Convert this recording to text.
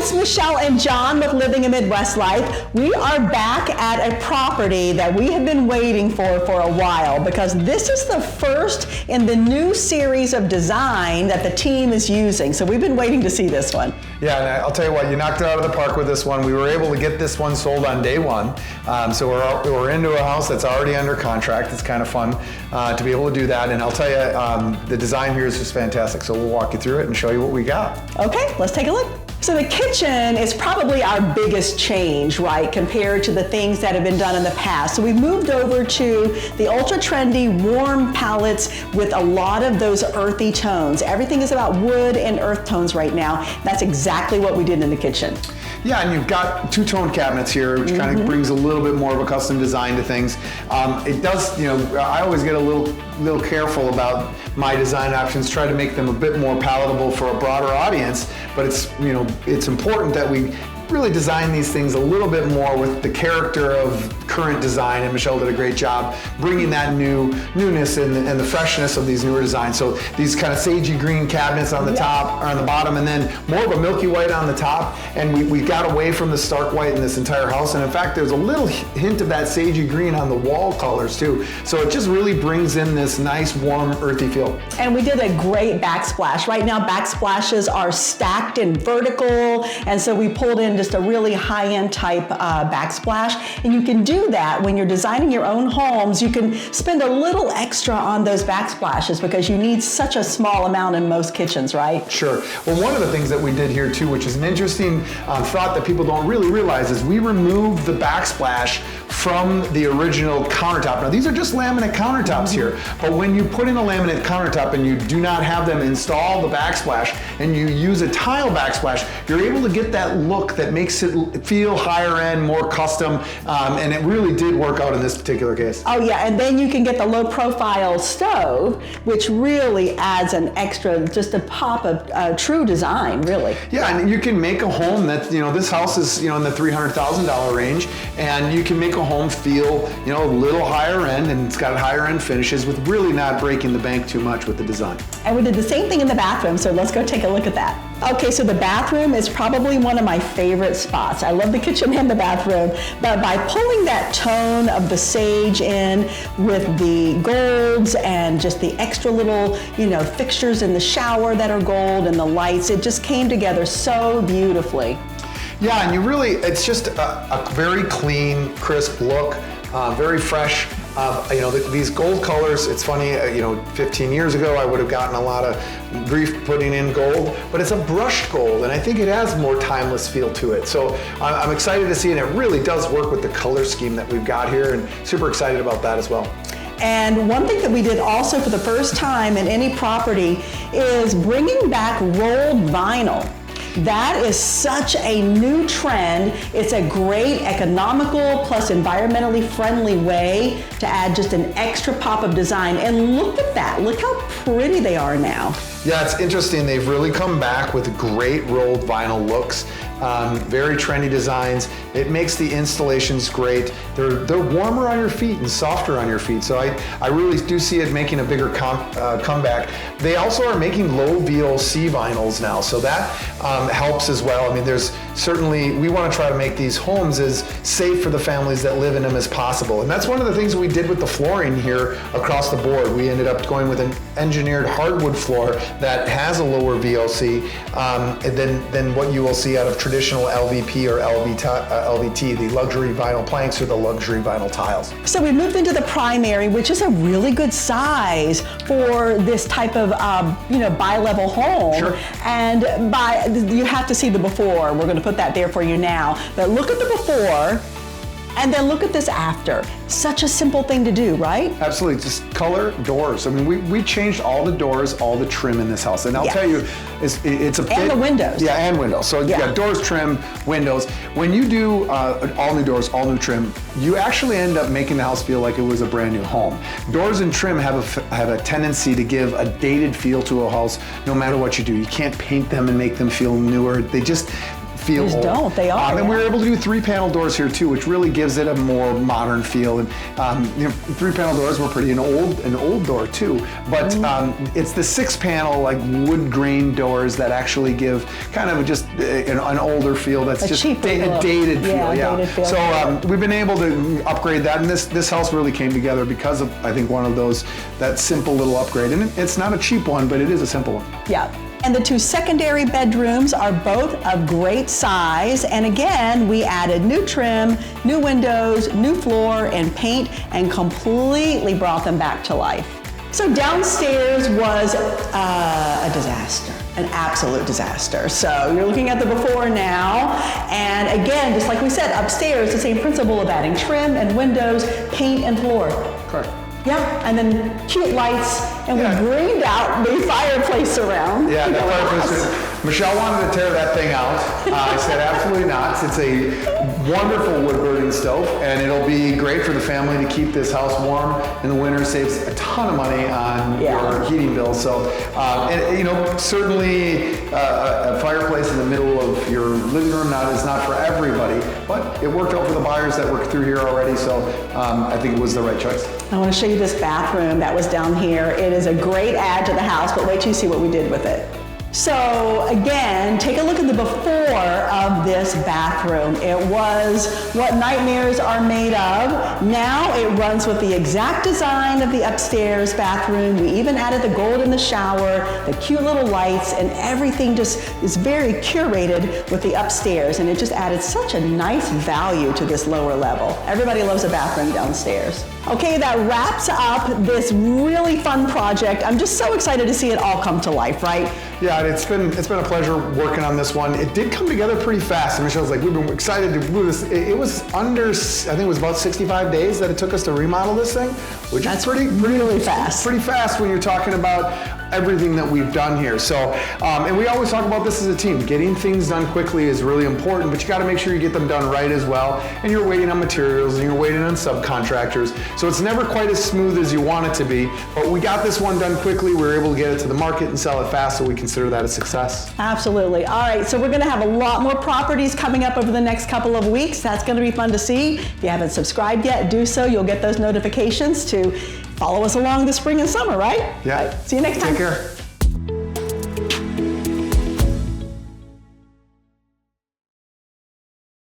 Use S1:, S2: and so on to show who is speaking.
S1: it's Michelle and John with Living a Midwest Life. We are back at a property that we have been waiting for a while, because this is the first in the new series of design that the team is using. So we've been waiting to see this one.
S2: Yeah, and I'll tell you what, you knocked it out of the park with this one. We were able to get this one sold on day one. So we're into a house that's already under contract. It's kind of fun to be able to do that. And I'll tell you, the design here is just fantastic. So we'll walk you through it and show you what we got.
S1: Okay, let's take a look. So the kitchen is probably our biggest change, right, compared to the things that have been done in the past. So we've moved over to the ultra trendy warm palettes with a lot of those earthy tones. Everything is about wood and earth tones right now. That's exactly what we did in the kitchen.
S2: Yeah, and you've got two-tone cabinets here, which kind of brings a little bit more of a custom design to things. It does, I always get a little careful about my design options, try to make them a bit more palatable for a broader audience, but it's important that we really design these things a little bit more with the character of current design, and Michelle did a great job bringing that newness and the freshness of these newer designs. So these kind of sagey green cabinets on the top, or on the bottom, and then more of a milky white on the top, and we got away from the stark white in this entire house, and in fact there's a little hint of that sagey green on the wall colors too. So it just really brings in this nice warm earthy feel.
S1: And we did a great backsplash. Right now backsplashes are stacked and vertical, and so we pulled in just a really high-end type backsplash. And you can do that when you're designing your own homes. You can spend a little extra on those backsplashes because you need such a small amount in most kitchens, right?
S2: Sure. Well, one of the things that we did here too, which is an interesting thought that people don't really realize, is we removed the backsplash from the original countertop. Now these are just laminate countertops here, but when you put in a laminate countertop and you do not have them install the backsplash and you use a tile backsplash, you're able to get that look that makes it feel higher end, more custom, and it really did work out in this particular case.
S1: Oh yeah, and then you can get the low profile stove, which really adds an extra, just a pop of true design, really.
S2: Yeah, and you can make a home that, this house is, in the $300,000 range, and you can make a home feel, a little higher end, and it's got higher end finishes with really not breaking the bank too much with the design.
S1: And we did the same thing in the bathroom, so let's go take a look at that. Okay, so the bathroom is probably one of my favorite spots. I love the kitchen and the bathroom, but by pulling that tone of the sage in with the golds and just the extra little, fixtures in the shower that are gold and the lights, it just came together so beautifully.
S2: Yeah, and it's just a very clean, crisp look, very fresh. These gold colors, it's funny, 15 years ago I would have gotten a lot of grief putting in gold, but it's a brushed gold, and I think it has more timeless feel to it. So I'm excited to see, and it really does work with the color scheme that we've got here, and super excited about that as well.
S1: And one thing that we did also for the first time in any property is bringing back rolled vinyl. That is such a new trend. It's a great economical plus environmentally friendly way to add just an extra pop of design. And look at that. Look how pretty they are now.
S2: Yeah, it's interesting. They've really come back with great rolled vinyl looks. Very trendy designs. It makes the installations great. They're warmer on your feet and softer on your feet. So I really do see it making a bigger comeback. They also are making low VOC vinyls now, so that helps as well. I mean, there's certainly, we want to try to make these homes as safe for the families that live in them as possible. And that's one of the things we did with the flooring here across the board. We ended up going with an engineered hardwood floor that has a lower VOC than what you will see out of traditional LVP or LVT, the luxury vinyl planks or the luxury vinyl tiles.
S1: So we moved into the primary, which is a really good size for this type of bi-level home.
S2: Sure.
S1: And you have to see the before. We're going to put that there for you now. But look at the before, and then look at this after. Such a simple thing to do, right?
S2: Absolutely, just color doors. I mean, we changed all the doors, all the trim in this house. And I'll tell you, it's a bit...
S1: And the windows.
S2: Yeah, and windows. So you got doors, trim, windows. When you do all new doors, all new trim, you actually end up making the house feel like it was a brand new home. Doors and trim have a tendency to give a dated feel to a house no matter what you do. You can't paint them and make them feel newer. They just feel
S1: They just
S2: old.
S1: don't. They are.
S2: And we were able to do 3-panel doors here too, which really gives it a more modern feel. And 3-panel doors were pretty an old door too, but it's the 6-panel like wood grain doors that actually give kind of just an older feel. That's
S1: A
S2: just
S1: cheaper
S2: a
S1: look.
S2: dated feel.
S1: Dated feel.
S2: So we've been able to upgrade that, and this house really came together because of, I think, one of those, that simple little upgrade. And it's not a cheap one, but it is a simple one.
S1: Yeah. And the 2 secondary bedrooms are both of great size. And again, we added new trim, new windows, new floor, and paint, and completely brought them back to life. So downstairs was a disaster, an absolute disaster. So you're looking at the before now, and again, just like we said, upstairs, the same principle of adding trim and windows, paint and floor.
S2: Correct.
S1: Yeah, and then cute lights, and we greened out the fireplace around.
S2: Yeah, that fireplace. Michelle wanted to tear that thing out. I said absolutely not. It's a wonderful wood burning stove, and it'll be great for the family to keep this house warm in the winter. Saves a ton of money on your heating bill. So, and certainly a fireplace in the middle of your living room is not for everybody, but it worked out for the buyers that worked through here already. So I think it was the right choice.
S1: I want to show you this bathroom that was down here. It is a great add to the house, but wait till you see what we did with it. So again, take a look at the before of this bathroom. It was what nightmares are made of. Now it runs with the exact design of the upstairs bathroom. We even added the gold in the shower, the cute little lights, and everything just is very curated with the upstairs, and it just added such a nice value to this lower level. Everybody loves a bathroom downstairs. Okay, that wraps up this really fun project. I'm just so excited to see it all come to life, right?
S2: Yeah, it's been a pleasure working on this one. It did come together pretty fast. And Michelle's like, we've been excited to do this. It was under, I think it was about 65 days that it took us to remodel this thing, which is pretty
S1: really fast.
S2: Pretty fast when you're talking about everything that we've done here. So, and we always talk about this as a team. Getting things done quickly is really important, but you got to make sure you get them done right as well. And you're waiting on materials and you're waiting on subcontractors. So it's never quite as smooth as you want it to be, but we got this one done quickly. We were able to get it to the market and sell it fast, so we consider that a success.
S1: Absolutely. All right, so we're going to have a lot more properties coming up over the next couple of weeks. That's going to be fun to see. If you haven't subscribed yet, do so. You'll get those notifications to follow us along the spring and summer, right?
S2: Yeah.
S1: Right. See you next time.
S2: Take care.